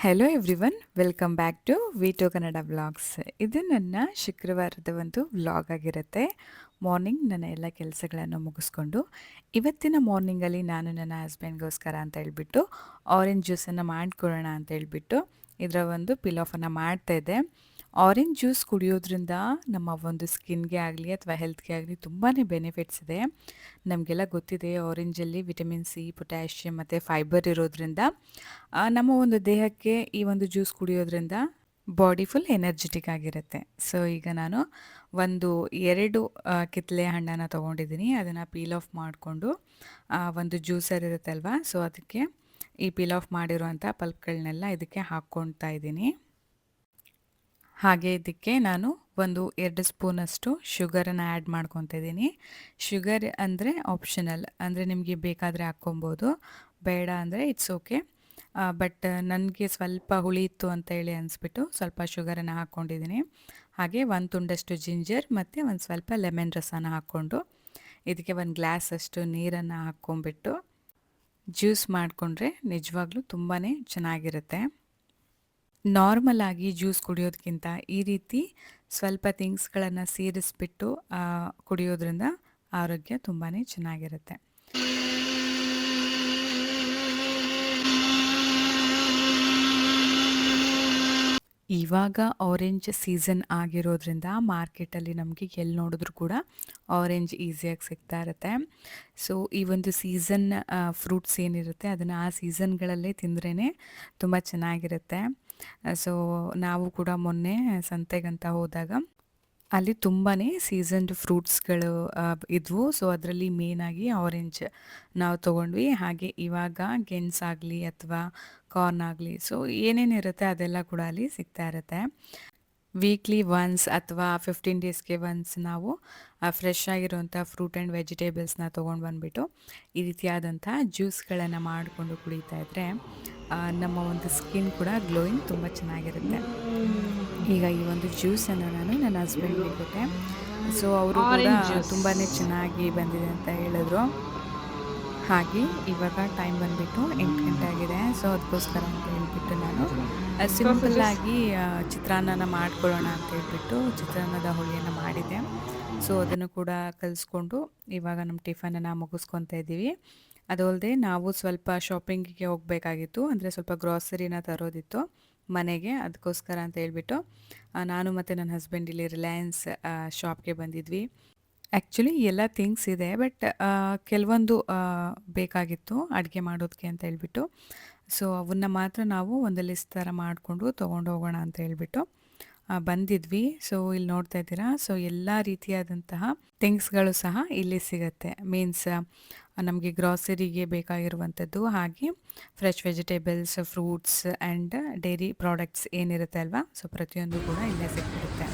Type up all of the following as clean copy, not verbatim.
Hello everyone, welcome back to ವಿ2 Kannada vlogs. ಇದು ನನ್ನ ಶುಕ್ರವಾರದ ಒಂದು ವ್ಲಾಗ್ ಆಗಿರುತ್ತೆ. ಮಾರ್ನಿಂಗ್ ನನ್ನ ಎಲ್ಲ ಕೆಲಸಗಳನ್ನು ಮುಗಿಸ್ಕೊಂಡು ಇವತ್ತಿನ ಮಾರ್ನಿಂಗಲ್ಲಿ ನಾನು ನನ್ನ ಹಸ್ಬೆಂಡ್ಗೋಸ್ಕರ ಅಂತ ಹೇಳ್ಬಿಟ್ಟು ಆರೆಂಜ್ ಜ್ಯೂಸನ್ನು ಮಾಡಿಕೊಡೋಣ ಅಂತ ಹೇಳ್ಬಿಟ್ಟು ಇದರ ಒಂದು ಪಿಲ್ ಆಫನ್ನು ಮಾಡ್ತಾಯಿದ್ದೆ. ಆರೆಂಜ್ ಜ್ಯೂಸ್ ಕುಡಿಯೋದ್ರಿಂದ ನಮ್ಮ ಒಂದು ಸ್ಕಿನ್ಗೆ ಆಗಲಿ ಅಥವಾ ಹೆಲ್ತ್ಗೆ ಆಗಲಿ ತುಂಬಾ ಬೆನಿಫಿಟ್ಸ್ ಇದೆ. ನಮಗೆಲ್ಲ ಗೊತ್ತಿದೆ, ಆರೆಂಜಲ್ಲಿ ವಿಟಮಿನ್ ಸಿ, ಪೊಟ್ಯಾಷಿಯಮ್ ಮತ್ತು ಫೈಬರ್ ಇರೋದ್ರಿಂದ ನಮ್ಮ ಒಂದು ದೇಹಕ್ಕೆ ಈ ಒಂದು ಜ್ಯೂಸ್ ಕುಡಿಯೋದ್ರಿಂದ ಬಾಡಿ ಫುಲ್ ಎನರ್ಜೆಟಿಕ್ ಆಗಿರುತ್ತೆ. ಸೊ ಈಗ ನಾನು ಒಂದು 2 ಕಿತ್ತಳೆ ಹಣ್ಣನ್ನು ತೊಗೊಂಡಿದ್ದೀನಿ. ಅದನ್ನು ಪೀಲ್ ಆಫ್ ಮಾಡಿಕೊಂಡು ಒಂದು ಜ್ಯೂಸರ್ ಇರುತ್ತೆ ಅಲ್ವಾ, ಸೊ ಅದಕ್ಕೆ ಈ ಪೀಲ್ ಆಫ್ ಮಾಡಿರುವಂಥ ಪಲ್ಪ್ಗಳನ್ನೆಲ್ಲ ಇದಕ್ಕೆ ಹಾಕ್ಕೊಳ್ತಾ ಇದ್ದೀನಿ. ಹಾಗೆ ಇದಕ್ಕೆ ನಾನು ಒಂದು 2 ಸ್ಪೂನಷ್ಟು ಶುಗರನ್ನು ಆ್ಯಡ್ ಮಾಡ್ಕೊತಾ ಇದ್ದೀನಿ. ಶುಗರ್ ಅಂದರೆ ಆಪ್ಷನಲ್, ಅಂದರೆ ನಿಮಗೆ ಬೇಕಾದರೆ ಹಾಕ್ಕೊಬೋದು, ಬೇಡ ಅಂದರೆ ಇಟ್ಸ್ ಓಕೆ. ಬಟ್ ನನಗೆ ಸ್ವಲ್ಪ ಹುಳಿ ಇತ್ತು ಅಂತ ಹೇಳಿ ಅನಿಸ್ಬಿಟ್ಟು ಸ್ವಲ್ಪ ಶುಗರನ್ನು ಹಾಕ್ಕೊಂಡಿದ್ದೀನಿ. ಹಾಗೆ 1 ತುಂಡಷ್ಟು ಜಿಂಜರ್ ಮತ್ತು ಒಂದು ಸ್ವಲ್ಪ ಲೆಮನ್ ರಸನ ಹಾಕ್ಕೊಂಡು ಇದಕ್ಕೆ 1 ಗ್ಲಾಸಷ್ಟು ನೀರನ್ನು ಹಾಕ್ಕೊಂಬಿಟ್ಟು ಜ್ಯೂಸ್ ಮಾಡಿಕೊಂಡ್ರೆ ನಿಜವಾಗ್ಲೂ ತುಂಬಾ ಚೆನ್ನಾಗಿರುತ್ತೆ. ನಾರ್ಮಲ್ ಆಗಿ ಜ್ಯೂಸ್ ಕುಡಿಯೋದಕ್ಕಿಂತ ಈ ರೀತಿ ಸ್ವಲ್ಪ ಥಿಂಗ್ಸ್ಗಳನ್ನು ಸೇರಿಸ್ಬಿಟ್ಟು ಕುಡಿಯೋದ್ರಿಂದ ಆರೋಗ್ಯ ತುಂಬಾ ಚೆನ್ನಾಗಿರುತ್ತೆ. ಇವಾಗ ಆರೆಂಜ್ ಸೀಸನ್ ಆಗಿರೋದ್ರಿಂದ ಮಾರ್ಕೆಟಲ್ಲಿ ನಮಗೆ ಎಲ್ಲಿ ನೋಡಿದ್ರೂ ಕೂಡ ಆರೆಂಜ್ ಈಸಿಯಾಗಿ ಸಿಗ್ತಾ ಇರುತ್ತೆ. ಸೊ ಈ ಒಂದು ಸೀಸನ್ ಫ್ರೂಟ್ಸ್ ಏನಿರುತ್ತೆ ಅದನ್ನು ಆ ಸೀಸನ್ಗಳಲ್ಲೇ ತಿಂದ್ರೇ ತುಂಬ ಚೆನ್ನಾಗಿರುತ್ತೆ. ಸೊ ನಾವು ಕೂಡ ಮೊನ್ನೆ ಸಂತೆಗಂತ ಹೋದಾಗ ಅಲ್ಲಿ ತುಂಬಾ ಸೀಸನ್ಡ್ ಫ್ರೂಟ್ಸ್ಗಳು ಇದ್ವು. ಸೊ ಅದರಲ್ಲಿ ಮೇಯ್ನಾಗಿ ಆರೆಂಜ್ ನಾವು ತೊಗೊಂಡ್ವಿ. ಹಾಗೆ ಇವಾಗ ಗೆಣಸಾಗಲಿ ಅಥವಾ ಕಾರ್ನ್ ಆಗಲಿ, ಸೊ ಏನೇನಿರುತ್ತೆ ಅದೆಲ್ಲ ಕೂಡ ಅಲ್ಲಿ ಸಿಗ್ತಾ ಇರುತ್ತೆ. ವೀಕ್ಲಿ ಒನ್ಸ್ ಅಥವಾ 15 ಡೇಸ್ಗೆ ಒನ್ಸ್ ನಾವು ಫ್ರೆಶ್ ಆಗಿರುವಂಥ ಫ್ರೂಟ್ ಆ್ಯಂಡ್ ವೆಜಿಟೇಬಲ್ಸ್ನ ತೊಗೊಂಡು ಬಂದುಬಿಟ್ಟು ಈ ರೀತಿಯಾದಂಥ ಜ್ಯೂಸ್ಗಳನ್ನು ಮಾಡಿಕೊಂಡು ಕುಡಿತಾ ಇದ್ದರೆ ನಮ್ಮ ಒಂದು ಸ್ಕಿನ್ ಕೂಡ ಗ್ಲೋಯಿಂಗ್ ತುಂಬ ಚೆನ್ನಾಗಿರುತ್ತೆ. ಈಗ ಈ ಒಂದು ಜ್ಯೂಸನ್ನು ನಾನು ನನ್ನ ಹಸ್ಬೆಂಡ್ಗೆ ಕೊಟ್ಟೆ. ಸೊ ಅವರು ಕೂಡ ತುಂಬಾ ಚೆನ್ನಾಗಿ ಬಂದಿದೆ ಅಂತ ಹೇಳಿದ್ರು. ಹಾಗೆ ಇವಾಗ ಟೈಮ್ ಬಂದುಬಿಟ್ಟು 8 ಗಂಟೆ ಆಗಿದೆ. ಸೊ ಅದಕ್ಕೋಸ್ಕರ ಅಂತ ಹೇಳ್ಬಿಟ್ಟು ನಾನು ಸಿಂಪಲ್ಲಾಗಿ ಚಿತ್ರಾನ್ನ ಮಾಡ್ಕೊಳ್ಳೋಣ ಅಂತ ಹೇಳ್ಬಿಟ್ಟು ಚಿತ್ರಾನ್ನದ ಹುಳಿಯನ್ನು ಮಾಡಿದ್ದೆ. ಸೊ ಅದನ್ನು ಕೂಡ ಕಲಿಸ್ಕೊಂಡು ಇವಾಗ ನಮ್ಮ ಟಿಫನನ್ನು ಮುಗಿಸ್ಕೊತಾ ಇದ್ದೀವಿ. ಅದು ಅಲ್ಲದೆ ನಾವು ಸ್ವಲ್ಪ ಶಾಪಿಂಗಿಗೆ ಹೋಗಬೇಕಾಗಿತ್ತು, ಅಂದರೆ ಸ್ವಲ್ಪ ಗ್ರಾಸರಿನ ತರೋದಿತ್ತು ಮನೆಗೆ. ಅದಕ್ಕೋಸ್ಕರ ಅಂತ ಹೇಳ್ಬಿಟ್ಟು ನಾನು ಮತ್ತು ನನ್ನ ಹಸ್ಬೆಂಡ್ ಇಲ್ಲಿ ರಿಲಯನ್ಸ್ ಶಾಪ್ಗೆ ಬಂದಿದ್ವಿ. ಆ್ಯಕ್ಚುಲಿ ಎಲ್ಲ ಥಿಂಗ್ಸ್ ಇದೆ, ಬಟ್ ಕೆಲವೊಂದು ಬೇಕಾಗಿತ್ತು ಅಡುಗೆ ಮಾಡೋದಕ್ಕೆ ಅಂತ ಹೇಳ್ಬಿಟ್ಟು. ಸೊ ಅವನ್ನ ಮಾತ್ರ ನಾವು ಒಂದು ಲಿಸ್ಟ್ ಥರ ಮಾಡಿಕೊಂಡು ತೊಗೊಂಡು ಹೋಗೋಣ ಅಂತ ಹೇಳ್ಬಿಟ್ಟು ಬಂದಿದ್ವಿ. ಸೊ ಇಲ್ಲಿ ನೋಡ್ತಾ ಇದ್ದೀರಾ, ಸೊ ಎಲ್ಲ ರೀತಿಯಾದಂತಹ ಥಿಂಗ್ಸ್ಗಳು ಸಹ ಇಲ್ಲಿ ಸಿಗುತ್ತೆ. ಮೀನ್ಸ್ ನಮಗೆ ಗ್ರಾಸರಿಗೆ ಬೇಕಾಗಿರುವಂಥದ್ದು, ಹಾಗೆ fresh vegetables, fruits and dairy products ಏನಿರುತ್ತೆ ಅಲ್ವಾ, ಸೊ ಪ್ರತಿಯೊಂದು ಕೂಡ ಇಲ್ಲೇ ಸಿಕ್ಕಿರುತ್ತೆ.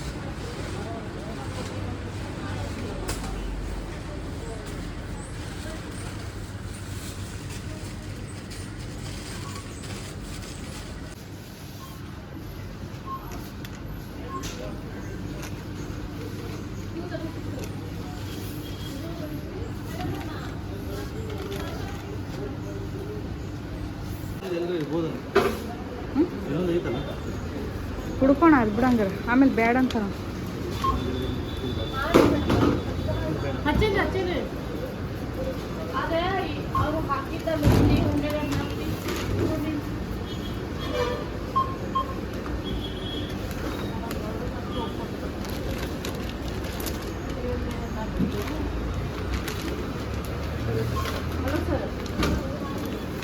ಹುಡ್ಕೋಣ ಅದು ಬಿಡಂಗಾರ, ಆಮೇಲೆ ಬೇಡ ಅಂತಾರ.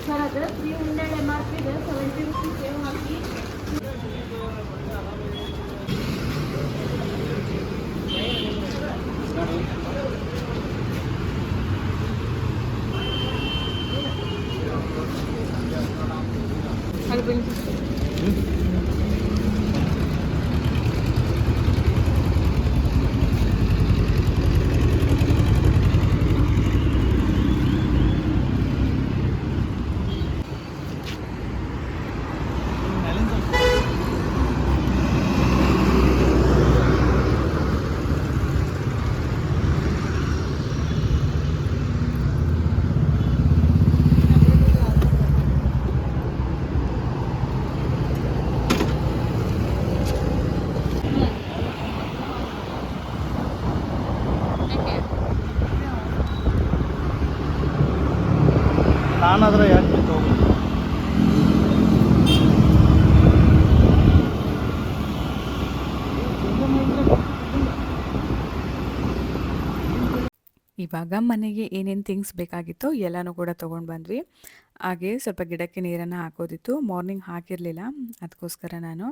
ಸರ್ ಅದು 300 MRP ಇದೆ, 70 ರೂಪೀಸ್ ಸೇವ್ ಹಾಕಿ. ಅದು ಬಂದು ನಾನಾದರೆ ಯಾಕೆ ಬಿಟ್ಟು ಹೋಗ್ಬೇಕು? ಇವಾಗ ಮನೆಗೆ ಏನೇನು ಥಿಂಗ್ಸ್ ಬೇಕಿತ್ತೋ ಎಲ್ಲನೂ ಕೂಡ ತೊಗೊಂಡು ಬಂದ್ವಿ. ಹಾಗೆ ಸ್ವಲ್ಪ ಗಿಡಕ್ಕೆ ನೀರನ್ನು ಹಾಕೋದಿತ್ತು. ಮಾರ್ನಿಂಗ್ ಹಾಕಿರಲಿಲ್ಲ, ಅದಕ್ಕೋಸ್ಕರ ನಾನು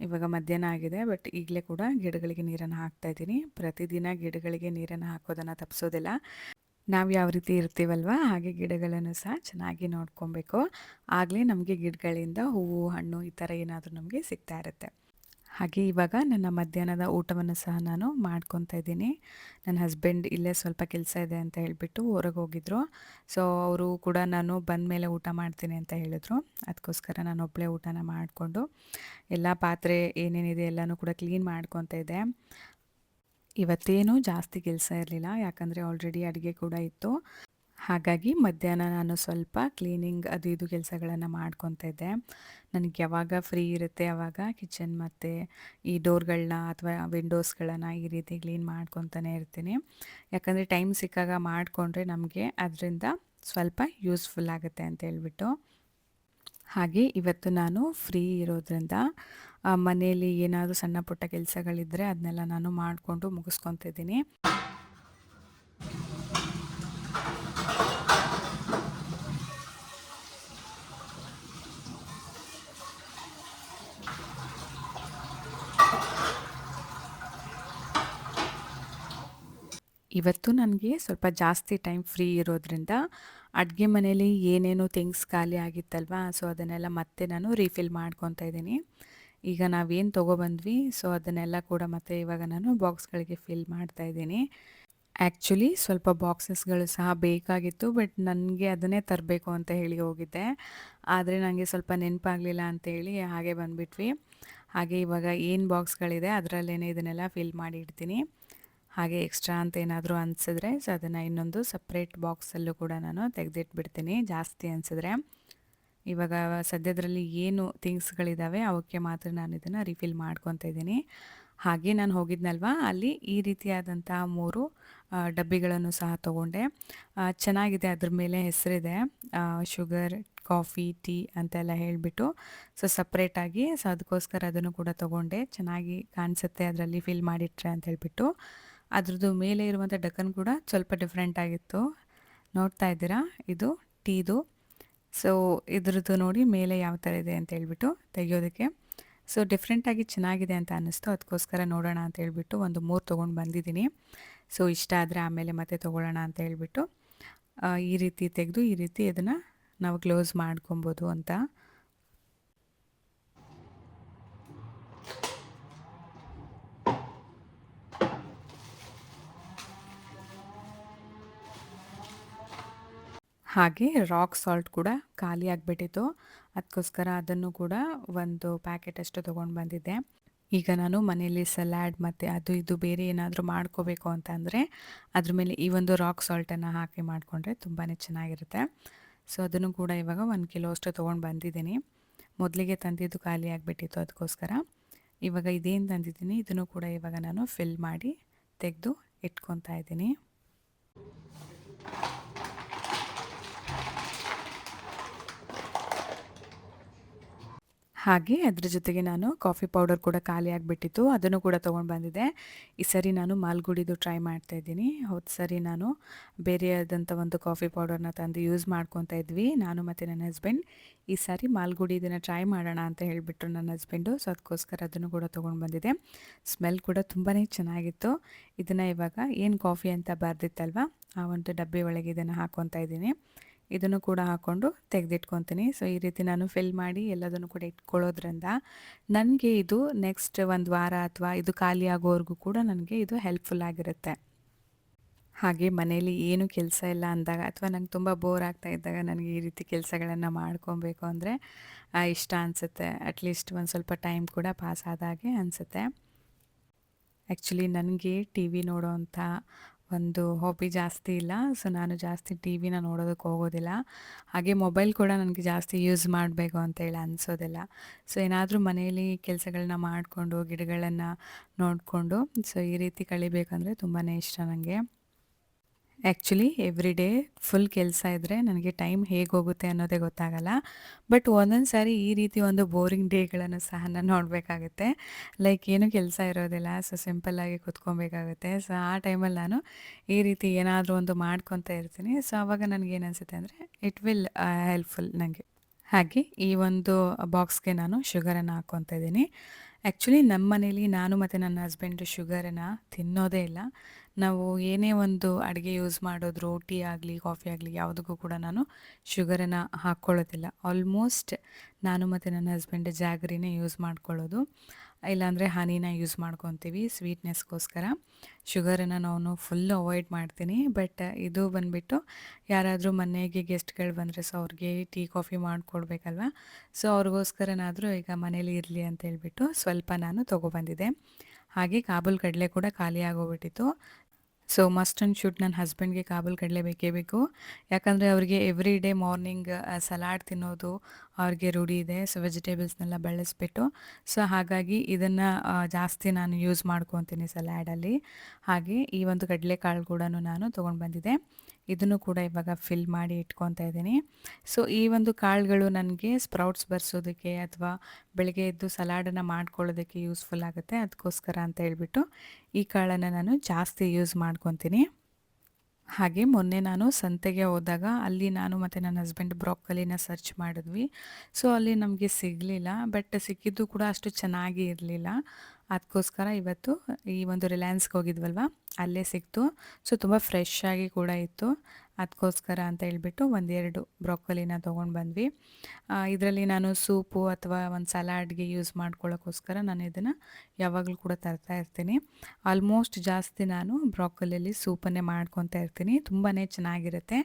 ಇವಾಗ ಮಧ್ಯಾಹ್ನ ಆಗಿದೆ, ಬಟ್ ಈಗಲೇ ಕೂಡ ಗಿಡಗಳಿಗೆ ನೀರನ್ನು ಹಾಕ್ತಾಯಿದ್ದೀನಿ. ಪ್ರತಿದಿನ ಗಿಡಗಳಿಗೆ ನೀರನ್ನು ಹಾಕೋದನ್ನು ತಪ್ಪಿಸೋದಿಲ್ಲ. ನಾವು ಯಾವ ರೀತಿ ಇರ್ತೀವಲ್ವ ಹಾಗೆ ಗಿಡಗಳನ್ನು ಸಹ ಚೆನ್ನಾಗಿ ನೋಡ್ಕೊಬೇಕು. ಆಗಲೇ ನಮಗೆ ಗಿಡಗಳಿಂದ ಹೂವು, ಹಣ್ಣು ಈ ಥರ ಏನಾದರೂ ನಮಗೆ ಸಿಗ್ತಾ ಇರುತ್ತೆ. ಹಾಗೆ ಇವಾಗ ನನ್ನ ಮಧ್ಯಾಹ್ನದ ಊಟವನ್ನು ಸಹ ನಾನು ಮಾಡ್ಕೊತಾ ಇದ್ದೀನಿ. ನನ್ನ ಹಸ್ಬೆಂಡ್ ಇಲ್ಲೇ ಸ್ವಲ್ಪ ಕೆಲಸ ಇದೆ ಅಂತ ಹೇಳಿಬಿಟ್ಟು ಹೊರಗೆ ಹೋಗಿದ್ರು. ಸೊ ಅವರು ಕೂಡ ನಾನು ಬಂದ ಮೇಲೆ ಊಟ ಮಾಡ್ತೀನಿ ಅಂತ ಹೇಳಿದ್ರು. ಅದಕ್ಕೋಸ್ಕರ ನಾನು ಒಬ್ಬಳೇ ಊಟನ ಮಾಡಿಕೊಂಡು ಎಲ್ಲ ಪಾತ್ರೆ ಏನೇನಿದೆ ಎಲ್ಲನೂ ಕೂಡ ಕ್ಲೀನ್ ಮಾಡ್ಕೊತಾ ಇದ್ದೆ. ಇವತ್ತೇನು ಜಾಸ್ತಿ ಕೆಲಸ ಇರಲಿಲ್ಲ, ಯಾಕಂದರೆ ಆಲ್ರೆಡಿ ಅಡುಗೆ ಕೂಡ ಇತ್ತು. ಹಾಗಾಗಿ ಮಧ್ಯಾಹ್ನ ನಾನು ಸ್ವಲ್ಪ ಕ್ಲೀನಿಂಗ್ ಅದು ಇದು ಕೆಲಸಗಳನ್ನು ಮಾಡ್ಕೊತಾ ಇದ್ದೆ. ನನಗೆ ಯಾವಾಗ ಫ್ರೀ ಇರುತ್ತೆ ಆವಾಗ ಕಿಚನ್ ಮತ್ತು ಈ ಡೋರ್ಗಳನ್ನ ಅಥವಾ ವಿಂಡೋಸ್ಗಳನ್ನು ಈ ರೀತಿ ಕ್ಲೀನ್ ಮಾಡ್ಕೊತಾನೆ ಇರ್ತೀನಿ. ಯಾಕಂದರೆ ಟೈಮ್ ಸಿಕ್ಕಾಗ ಮಾಡಿಕೊಂಡ್ರೆ ನಮಗೆ ಅದರಿಂದ ಸ್ವಲ್ಪ ಯೂಸ್ಫುಲ್ ಆಗುತ್ತೆ ಅಂತ ಹೇಳ್ಬಿಟ್ಟು. ಹಾಗೆ ಇವತ್ತು ನಾನು ಫ್ರೀ ಇರೋದ್ರಿಂದ ಮನೆಯಲ್ಲಿ ಏನಾದರೂ ಸಣ್ಣ ಪುಟ್ಟ ಕೆಲಸಗಳಿದ್ದರೆ ಅದನ್ನೆಲ್ಲ ನಾನು ಮಾಡಿಕೊಂಡು ಮುಗಿಸ್ಕೊತಾ ಇದ್ದೀನಿ. ಇವತ್ತು ನನಗೆ ಸ್ವಲ್ಪ ಜಾಸ್ತಿ ಟೈಮ್ ಫ್ರೀ ಇರೋದ್ರಿಂದ ಅಡುಗೆ ಮನೇಲಿ ಏನೇನು ಥಿಂಗ್ಸ್ ಖಾಲಿ ಆಗಿತ್ತಲ್ವ, ಸೊ ಅದನ್ನೆಲ್ಲ ಮತ್ತೆ ನಾನು ರೀಫಿಲ್ ಮಾಡ್ಕೊತಾ ಇದ್ದೀನಿ. ಈಗ ನಾವೇನು ತೊಗೊಬಂದ್ವಿ ಸೊ ಅದನ್ನೆಲ್ಲ ಕೂಡ ಮತ್ತೆ ಇವಾಗ ನಾನು ಬಾಕ್ಸ್ಗಳಿಗೆ ಫಿಲ್ ಮಾಡ್ತಾ ಇದ್ದೀನಿ. ಆ್ಯಕ್ಚುಲಿ ಸ್ವಲ್ಪ ಬಾಕ್ಸಸ್ಗಳು ಸಹ ಬೇಕಾಗಿತ್ತು, ಬಟ್ ನನಗೆ ಅದನ್ನೇ ತರಬೇಕು ಅಂತ ಹೇಳಿ ಹೋಗಿದ್ದೆ. ಆದರೆ ನನಗೆ ಸ್ವಲ್ಪ ನೆನಪಾಗಲಿಲ್ಲ ಅಂತೇಳಿ ಹಾಗೆ ಬಂದುಬಿಟ್ವಿ. ಹಾಗೆ ಇವಾಗ ಏನು ಬಾಕ್ಸ್ಗಳಿದೆ ಅದರಲ್ಲೇ ಇದನ್ನೆಲ್ಲ ಫಿಲ್ ಮಾಡಿ ಇಡ್ತೀನಿ. ಹಾಗೆ ಎಕ್ಸ್ಟ್ರಾ ಅಂತ ಏನಾದರೂ ಅನಿಸಿದ್ರೆ ಸೊ ಅದನ್ನು ಇನ್ನೊಂದು ಸಪ್ರೇಟ್ ಬಾಕ್ಸಲ್ಲೂ ಕೂಡ ನಾನು ತೆಗೆದಿಟ್ಬಿಡ್ತೀನಿ ಜಾಸ್ತಿ ಅನಿಸಿದ್ರೆ. ಇವಾಗ ಸದ್ಯದರಲ್ಲಿ ಏನು ಥಿಂಗ್ಸ್ಗಳಿದ್ದಾವೆ ಅವಕ್ಕೆ ಮಾತ್ರ ನಾನು ಇದನ್ನು ರಿಫಿಲ್ ಮಾಡ್ಕೊತಾ ಇದ್ದೀನಿ. ಹಾಗೆ ನಾನು ಹೋಗಿದ್ನಲ್ವ ಅಲ್ಲಿ ಈ ರೀತಿಯಾದಂತಹ 3 ಡಬ್ಬಿಗಳನ್ನು ಸಹ ತೊಗೊಂಡೆ. ಚೆನ್ನಾಗಿದೆ, ಅದ್ರ ಮೇಲೆ ಹೆಸರಿದೆ ಶುಗರ್, ಕಾಫಿ, ಟೀ ಅಂತೆಲ್ಲ ಹೇಳಿಬಿಟ್ಟು. ಸೊ ಸಪ್ರೇಟಾಗಿ ಸೊ ಅದಕ್ಕೋಸ್ಕರ ಅದನ್ನು ಕೂಡ ತೊಗೊಂಡೆ. ಚೆನ್ನಾಗಿ ಕಾಣಿಸುತ್ತೆ ಅದರಲ್ಲಿ ಫಿಲ್ ಮಾಡಿಟ್ರೆ ಅಂತ ಹೇಳ್ಬಿಟ್ಟು. ಅದ್ರದ್ದು ಮೇಲೆ ಇರುವಂಥ ಡಕ್ಕನ್ ಕೂಡ ಸ್ವಲ್ಪ ಡಿಫ್ರೆಂಟ್ ಆಗಿತ್ತು. ನೋಡ್ತಾ ಇದ್ದೀರಾ, ಇದು ಟೀದು. ಸೊ ಇದ್ರದ್ದು ನೋಡಿ ಮೇಲೆ ಯಾವ ಥರ ಇದೆ ಅಂತ ಹೇಳ್ಬಿಟ್ಟು ತೆಗಿಯೋದಕ್ಕೆ ಸೊ ಡಿಫ್ರೆಂಟಾಗಿ ಚೆನ್ನಾಗಿದೆ ಅಂತ ಅನ್ನಿಸ್ತು. ಅದಕ್ಕೋಸ್ಕರ ನೋಡೋಣ ಅಂತ ಹೇಳ್ಬಿಟ್ಟು ಒಂದು 3 ತೊಗೊಂಡು ಬಂದಿದ್ದೀನಿ. ಸೊ ಇಷ್ಟ ಆದರೆ ಆಮೇಲೆ ಮತ್ತೆ ತೊಗೊಳ್ಳೋಣ ಅಂತ ಹೇಳ್ಬಿಟ್ಟು ಈ ರೀತಿ ತೆಗೆದು ಈ ರೀತಿ ಇದನ್ನು ನಾವು ಕ್ಲೋಸ್ ಮಾಡ್ಕೊಬೋದು ಅಂತ. ಹಾಗೆ ರಾಕ್ ಸಾಲ್ಟ್ ಕೂಡ ಖಾಲಿ ಆಗಿಬಿಟ್ಟಿತ್ತು. ಅದಕ್ಕೋಸ್ಕರ ಅದನ್ನು ಕೂಡ ಒಂದು ಪ್ಯಾಕೆಟ್ ಅಷ್ಟು ತೊಗೊಂಡು ಬಂದಿದ್ದೆ. ಈಗ ನಾನು ಮನೆಯಲ್ಲಿ ಸಲಾಡ್ ಮತ್ತು ಅದು ಇದು ಬೇರೆ ಏನಾದರೂ ಮಾಡ್ಕೋಬೇಕು ಅಂತ ಅಂದರೆ ಅದ್ರ ಮೇಲೆ ಈ ಒಂದು ರಾಕ್ ಸಾಲ್ಟನ್ನು ಹಾಕಿ ಮಾಡಿಕೊಂಡ್ರೆ ತುಂಬಾ ಚೆನ್ನಾಗಿರುತ್ತೆ. ಸೊ ಅದನ್ನು ಕೂಡ ಇವಾಗ 1 ಕಿಲೋ ಅಷ್ಟು ತೊಗೊಂಡು ಬಂದಿದ್ದೀನಿ. ಮೊದಲಿಗೆ ತಂದಿದ್ದು ಖಾಲಿ ಆಗಿಬಿಟ್ಟಿತ್ತು, ಅದಕ್ಕೋಸ್ಕರ ಇವಾಗ ಇದೇನು ತಂದಿದ್ದೀನಿ ಇದನ್ನು ಕೂಡ ಇವಾಗ ನಾನು ಫಿಲ್ ಮಾಡಿ ತೆಗೆದು ಇಟ್ಕೊತಾ ಇದ್ದೀನಿ. ಹಾಗೆ ಅದ್ರ ಜೊತೆಗೆ ನಾನು ಕಾಫಿ ಪೌಡರ್ ಕೂಡ ಖಾಲಿ ಆಗಿಬಿಟ್ಟಿತ್ತು, ಅದನ್ನು ಕೂಡ ತೊಗೊಂಡು ಬಂದಿದ್ದೆ. ಈ ಸರಿ ನಾನು ಮಾಲ್ಗುಡಿದು ಟ್ರೈ ಮಾಡ್ತಾಯಿದ್ದೀನಿ. ಹೋದ ಸರಿ ನಾನು ಬೇರೆಯಾದಂಥ ಒಂದು ಕಾಫಿ ಪೌಡರ್ನ ತಂದು ಯೂಸ್ ಮಾಡ್ಕೊತಾ ಇದ್ವಿ ನಾನು ಮತ್ತು ನನ್ನ ಹಸ್ಬೆಂಡ್. ಈ ಸಾರಿ ಮಾಲ್ಗುಡಿ ಇದನ್ನು ಟ್ರೈ ಮಾಡೋಣ ಅಂತ ಹೇಳಿಬಿಟ್ರು ನನ್ನ ಹಸ್ಬೆಂಡು. ಸೊ ಅದಕ್ಕೋಸ್ಕರ ಅದನ್ನು ಕೂಡ ತೊಗೊಂಡು ಬಂದಿದ್ದೆ. ಸ್ಮೆಲ್ ಕೂಡ ತುಂಬಾ ಚೆನ್ನಾಗಿತ್ತು. ಇದನ್ನು ಇವಾಗ ಏನು ಕಾಫಿ ಅಂತ ಬರೆದಿತ್ತಲ್ವ ಆ ಒಂದು ಡಬ್ಬಿ ಒಳಗೆ ಇದನ್ನು ಹಾಕ್ಕೊತಾ ಇದ್ದೀನಿ. ಇದನ್ನು ಕೂಡ ಹಾಕ್ಕೊಂಡು ತೆಗೆದಿಟ್ಕೊತೀನಿ. ಸೊ ಈ ರೀತಿ ನಾನು ಫಿಲ್ ಮಾಡಿ ಎಲ್ಲದನ್ನು ಕೂಡ ಇಟ್ಕೊಳ್ಳೋದ್ರಿಂದ ನನಗೆ ಇದು ನೆಕ್ಸ್ಟ್ 1 ವಾರ ಅಥವಾ ಇದು ಖಾಲಿ ಆಗೋವರೆಗೂ ಕೂಡ ನನಗೆ ಇದು ಹೆಲ್ಪ್ಫುಲ್ ಆಗಿರುತ್ತೆ. ಹಾಗೆ ಮನೇಲಿ ಏನು ಕೆಲಸ ಇಲ್ಲ ಅಂದಾಗ ಅಥವಾ ನಂಗೆ ತುಂಬ ಬೋರ್ ಆಗ್ತಾ ಇದ್ದಾಗ ನನಗೆ ಈ ರೀತಿ ಕೆಲಸಗಳನ್ನು ಮಾಡ್ಕೊಬೇಕು ಅಂದರೆ ಇಷ್ಟ ಅನಿಸುತ್ತೆ. ಅಟ್ಲೀಸ್ಟ್ ಒಂದು ಸ್ವಲ್ಪ ಟೈಮ್ ಕೂಡ ಪಾಸ್ ಆದಾಗೆ ಅನಿಸುತ್ತೆ. ಆ್ಯಕ್ಚುಲಿ ನನಗೆ ಟಿ ವಿ ನೋಡೋವಂಥ ಒಂದು ಹಾಬಿ ಜಾಸ್ತಿ ಇಲ್ಲ. ಸೊ ನಾನು ಜಾಸ್ತಿ ಟಿ ವಿನ ನೋಡೋದಕ್ಕೆ ಹೋಗೋದಿಲ್ಲ. ಹಾಗೆ ಮೊಬೈಲ್ ಕೂಡ ನನಗೆ ಜಾಸ್ತಿ ಯೂಸ್ ಮಾಡಬೇಕು ಅಂತೇಳಿ ಅನಿಸೋದಿಲ್ಲ. ಸೊ ಏನಾದರೂ ಮನೆಯಲ್ಲಿ ಕೆಲಸಗಳನ್ನ ಮಾಡಿಕೊಂಡು ಗಿಡಗಳನ್ನು ನೋಡಿಕೊಂಡು ಸೊ ಈ ರೀತಿ ಕಳಿಬೇಕಂದ್ರೆ ತುಂಬಾ ಇಷ್ಟ ನನಗೆ. ಆ್ಯಕ್ಚುಲಿ ಎವ್ರಿ ಡೇ ಫುಲ್ ಕೆಲಸ ಇದ್ದರೆ ನನಗೆ ಟೈಮ್ ಹೇಗೆ ಹೋಗುತ್ತೆ ಅನ್ನೋದೇ ಗೊತ್ತಾಗಲ್ಲ. ಬಟ್ ಒಂದೊಂದು ಸಾರಿ ಈ ರೀತಿ ಒಂದು ಬೋರಿಂಗ್ ಡೇಗಳನ್ನು ಸಹ ನಾನು ನೋಡಬೇಕಾಗುತ್ತೆ. ಲೈಕ್ ಏನೂ ಕೆಲಸ ಇರೋದಿಲ್ಲ. ಸೊ ಸಿಂಪಲ್ಲಾಗಿ ಕೂತ್ಕೊಬೇಕಾಗುತ್ತೆ. ಸೊ ಆ ಟೈಮಲ್ಲಿ ನಾನು ಈ ರೀತಿ ಏನಾದರೂ ಒಂದು ಮಾಡ್ಕೊತಾ ಇರ್ತೀನಿ. ಸೊ ಆವಾಗ ನನಗೇನು ಅನಿಸುತ್ತೆ ಅಂದರೆ ಇಟ್ ವಿಲ್ ಹೆಲ್ಪ್ಫುಲ್ ನನಗೆ. ಹಾಗೆ ಈ ಒಂದು ಬಾಕ್ಸ್‌ಗೆ ನಾನು ಶುಗರನ್ನು ಹಾಕ್ಕೊತಾ ಇದ್ದೀನಿ. ಆ್ಯಕ್ಚುಲಿ ನಮ್ಮ ಮನೇಲಿ ನಾನು ಮತ್ತು ನನ್ನ ಹಸ್ಬೆಂಡ್ ಶುಗರನ್ನು ತಿನ್ನೋದೇ ಇಲ್ಲ. ನಾವು ಏನೇ ಒಂದು ಅಡುಗೆ ಯೂಸ್ ಮಾಡೋದು ಟೀ ಆಗಲಿ, ಕಾಫಿ ಆಗಲಿ ಯಾವುದಕ್ಕೂ ಕೂಡ ನಾನು ಶುಗರನ್ನು ಹಾಕ್ಕೊಳ್ಳೋದಿಲ್ಲ. ಆಲ್ಮೋಸ್ಟ್ ನಾನು ಮತ್ತು ನನ್ನ ಹಸ್ಬೆಂಡ್ ಜಾಗರಿನೇ ಯೂಸ್ ಮಾಡ್ಕೊಳ್ಳೋದು. ಇಲ್ಲಾಂದರೆ ಹನಿನ ಯೂಸ್ ಮಾಡ್ಕೊತೀವಿ ಸ್ವೀಟ್ನೆಸ್‌ಗೋಸ್ಕರ. ಶುಗರನ್ನು ನಾನು ಫುಲ್ ಅವಾಯ್ಡ್ ಮಾಡ್ತೀನಿ. ಬಟ್ ಇದು ಬಂದುಬಿಟ್ಟು ಯಾರಾದರೂ ಮನೆಗೆ ಗೆಸ್ಟ್‌ಗಳು ಬಂದರೆ ಸೊ ಅವ್ರಿಗೆ ಟೀ, ಕಾಫಿ ಮಾಡಿಕೊಡ್ಬೇಕಲ್ವ. ಸೊ ಅವ್ರಿಗೋಸ್ಕರನಾದರೂ ಈಗ ಮನೇಲಿ ಇರಲಿ ಅಂತ ಹೇಳ್ಬಿಟ್ಟು ಸ್ವಲ್ಪ ನಾನು ತೊಗೊಬಂದಿದ್ದೆ. ಹಾಗೆ ಕಾಬೂಲ್ ಕಡಲೆ ಕೂಡ ಖಾಲಿ ಆಗೋಗ್ಬಿಟ್ಟಿತ್ತು. ಸೊ ಮಸ್ಟ್ ಆ್ಯಂಡ್ ಶುಡ್ ನನ್ನ ಹಸ್ಬೆಂಡ್‌ಗೆ ಕಾಬೂಲ್ ಕಡಲೆ ಬೇಕೇ ಬೇಕು. ಯಾಕಂದರೆ ಅವರಿಗೆ ಎವ್ರಿ ಡೇ ಮಾರ್ನಿಂಗ್ ಸಲಾಡ್ ತಿನ್ನೋದು ಅವ್ರಿಗೆ ರೂಢಿ ಇದೆ. ಸೊ ವೆಜಿಟೇಬಲ್ಸ್ನೆಲ್ಲ ಬಳಸಿಬಿಟ್ಟು. ಸೊ ಹಾಗಾಗಿ ಇದನ್ನು ಜಾಸ್ತಿ ನಾನು ಯೂಸ್ ಮಾಡ್ಕೊತೀನಿ ಸಲಾಡಲ್ಲಿ. ಹಾಗೆ ಈ ಒಂದು ಕಡಲೆಕಾಳು ಕೂಡ ನಾನು ತೊಗೊಂಡು ಬಂದಿದ್ದೆ. ಇದನ್ನು ಕೂಡ ಇವಾಗ ಫಿಲ್ ಮಾಡಿ ಇಟ್ಕೊತಾ ಇದ್ದೀನಿ. ಸೊ ಈ ಒಂದು ಕಾಳುಗಳು ನನಗೆ ಸ್ಪ್ರೌಟ್ಸ್ ಬರ್ಸೋದಕ್ಕೆ ಅಥವಾ ಬೆಳಗ್ಗೆ ಎದ್ದು ಸಲಾಡನ್ನು ಮಾಡ್ಕೊಳ್ಳೋದಕ್ಕೆ ಯೂಸ್ಫುಲ್ ಆಗುತ್ತೆ. ಅದಕ್ಕೋಸ್ಕರ ಅಂತ ಹೇಳ್ಬಿಟ್ಟು ಈ ಕಾಳನ್ನು ನಾನು ಜಾಸ್ತಿ ಯೂಸ್ ಮಾಡ್ಕೊತೀನಿ. ಹಾಗೆ ಮೊನ್ನೆ ನಾನು ಸಂತೆಗೆ ಹೋದಾಗ ಅಲ್ಲಿ ನಾನು ಮತ್ತು ನನ್ನ ಹಸ್ಬೆಂಡ್ ಬ್ರೊಕೊಲಿನ ಸರ್ಚ್ ಮಾಡಿದ್ವಿ. ಸೊ ಅಲ್ಲಿ ನಮಗೆ ಸಿಗಲಿಲ್ಲ. ಬಟ್ ಸಿಕ್ಕಿದ್ದು ಕೂಡ ಅಷ್ಟು ಚೆನ್ನಾಗಿ ಇರಲಿಲ್ಲ. ಅದಕ್ಕೋಸ್ಕರ ಇವತ್ತು ಈ ಒಂದು ರಿಲಯನ್ಸ್‌ಗೆ ಹೋಗಿದ್ವಲ್ವ ಅಲ್ಲೇ ಸಿಕ್ತು. ಸೊ ತುಂಬ ಫ್ರೆಶ್ ಆಗಿ ಕೂಡ ಇತ್ತು. ಅದಕ್ಕೋಸ್ಕರ ಅಂತ ಹೇಳ್ಬಿಟ್ಟು ಒಂದೆರಡು ಬ್ರೊಕೊಲಿನ ತೊಗೊಂಡು ಬಂದ್ವಿ. ಇದರಲ್ಲಿ ನಾನು ಸೂಪು ಅಥವಾ ಒಂದು ಸಲಾಡ್ಗೆ ಯೂಸ್ ಮಾಡ್ಕೊಳ್ಳೋಕ್ಕೋಸ್ಕರ ನಾನು ಇದನ್ನು ಯಾವಾಗಲೂ ಕೂಡ ತರ್ತಾ ಇರ್ತೀನಿ. ಆಲ್ಮೋಸ್ಟ್ ಜಾಸ್ತಿ ನಾನು ಬ್ರೊಕೊಲಿಯಲ್ಲಿ ಸೂಪನ್ನೇ ಮಾಡ್ಕೊತಾ ಇರ್ತೀನಿ. ತುಂಬಾ ಚೆನ್ನಾಗಿರುತ್ತೆ.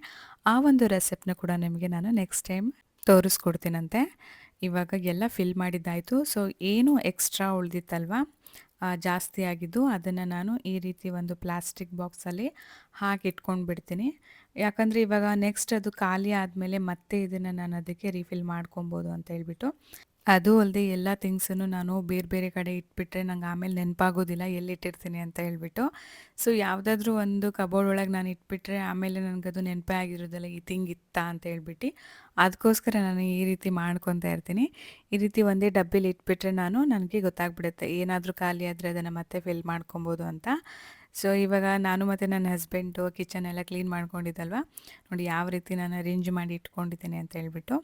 ಆ ಒಂದು ರೆಸಿಪಿನ ಕೂಡ ನಿಮಗೆ ನಾನು ನೆಕ್ಸ್ಟ್ ಟೈಮ್ ತೋರಿಸ್ಕೊಡ್ತೀನಂತೆ. ಇವಾಗ ಎಲ್ಲ ಫಿಲ್ ಮಾಡಿದ್ದಾಯಿತು. ಸೊ ಏನು ಎಕ್ಸ್ಟ್ರಾ ಉಳಿದಿತ್ತಲ್ವ ಜಾಸ್ತಿ ಆಗಿದ್ದು ಅದನ್ನು ನಾನು ಈ ರೀತಿ ಒಂದು ಪ್ಲಾಸ್ಟಿಕ್ ಬಾಕ್ಸಲ್ಲಿ ಹಾಕಿ ಇಟ್ಕೊಂಡು ಬಿಡ್ತೀನಿ. ಯಾಕಂದರೆ ಇವಾಗ ನೆಕ್ಸ್ಟ್ ಅದು ಖಾಲಿ ಆದಮೇಲೆ ಮತ್ತೆ ಇದನ್ನು ನಾನು ಅದಕ್ಕೆ ರೀಫಿಲ್ ಮಾಡ್ಕೊಬೋದು ಅಂತ ಹೇಳ್ಬಿಟ್ಟು. ಅದು ಅಲ್ಲದೆ ಎಲ್ಲ ಥಿಂಗ್ಸನ್ನು ನಾನು ಬೇರೆ ಬೇರೆ ಕಡೆ ಇಟ್ಬಿಟ್ರೆ ನಂಗೆ ಆಮೇಲೆ ನೆನಪಾಗೋದಿಲ್ಲ ಎಲ್ಲಿಟ್ಟಿರ್ತೀನಿ ಅಂತ ಹೇಳ್ಬಿಟ್ಟು. ಸೊ ಯಾವುದಾದ್ರೂ ಒಂದು ಕಬೋರ್ಡ್ ಒಳಗೆ ನಾನು ಇಟ್ಬಿಟ್ರೆ ಆಮೇಲೆ ನನಗದು ನೆನಪೇ ಆಗಿರೋದಿಲ್ಲ ಈ ಥಿಂಗ್ ಇತ್ತಾ ಅಂತ ಹೇಳ್ಬಿಟ್ಟು. ಅದಕ್ಕೋಸ್ಕರ ನಾನು ಈ ರೀತಿ ಮಾಡ್ಕೊತಾ ಇರ್ತೀನಿ. ಈ ರೀತಿ ಒಂದೇ ಡಬ್ಬಿಲಿ ಇಟ್ಬಿಟ್ರೆ ನನಗೆ ಗೊತ್ತಾಗ್ಬಿಡುತ್ತೆ ಏನಾದರೂ ಖಾಲಿ ಆದರೆ ಅದನ್ನು ಮತ್ತೆ ಫಿಲ್ ಮಾಡ್ಕೊಬೋದು ಅಂತ. ಸೊ ಇವಾಗ ನಾನು ಮತ್ತು ನನ್ನ ಹಸ್ಬೆಂಡು ಕಿಚನ್ ಎಲ್ಲ ಕ್ಲೀನ್ ಮಾಡ್ಕೊಂಡಿದ್ದಲ್ವ, ನೋಡಿ ಯಾವ ರೀತಿ ನಾನು ಅರೇಂಜ್ ಮಾಡಿ ಇಟ್ಕೊಂಡಿದ್ದೀನಿ ಅಂತ ಹೇಳ್ಬಿಟ್ಟು.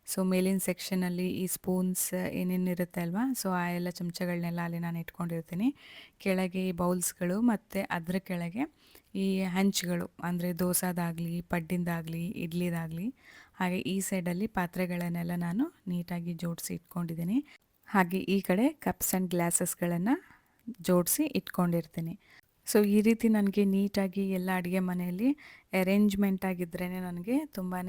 ಸೊ ಮೇಲಿನ ಸೆಕ್ಷನಲ್ಲಿ ಈ ಸ್ಪೂನ್ಸ್ ಏನೇನು ಇರುತ್ತೆ ಅಲ್ವಾ, ಸೊ ಆ ಎಲ್ಲ ಚಮಚಗಳನ್ನೆಲ್ಲ ಅಲ್ಲಿ ನಾನು ಇಟ್ಕೊಂಡಿರ್ತೀನಿ. ಕೆಳಗೆ ಈ ಬೌಲ್ಸ್ಗಳು ಮತ್ತು ಅದರ ಕೆಳಗೆ ಈ ಹಂಚುಗಳು ಅಂದರೆ ದೋಸಾದಾಗಲಿ, ಪಡ್ಡಿಂದಾಗಲಿ, ಇಡ್ಲಿದಾಗಲಿ. ಹಾಗೆ ಈ ಸೈಡಲ್ಲಿ ಪಾತ್ರೆಗಳನ್ನೆಲ್ಲ ನಾನು ನೀಟಾಗಿ ಜೋಡಿಸಿ ಇಟ್ಕೊಂಡಿದ್ದೀನಿ. ಹಾಗೆ ಈ ಕಡೆ ಕಪ್ಸ್ ಆ್ಯಂಡ್ ಗ್ಲಾಸಸ್ಗಳನ್ನು ಜೋಡಿಸಿ ಇಟ್ಕೊಂಡಿರ್ತೀನಿ. ಸೊ ಈ ರೀತಿ ನನಗೆ ನೀಟಾಗಿ ಎಲ್ಲ ಅಡುಗೆ ಮನೆಯಲ್ಲಿ ಅರೇಂಜ್ಮೆಂಟ್ ಆಗಿದ್ರೇ ನನಗೆ ತುಂಬಾ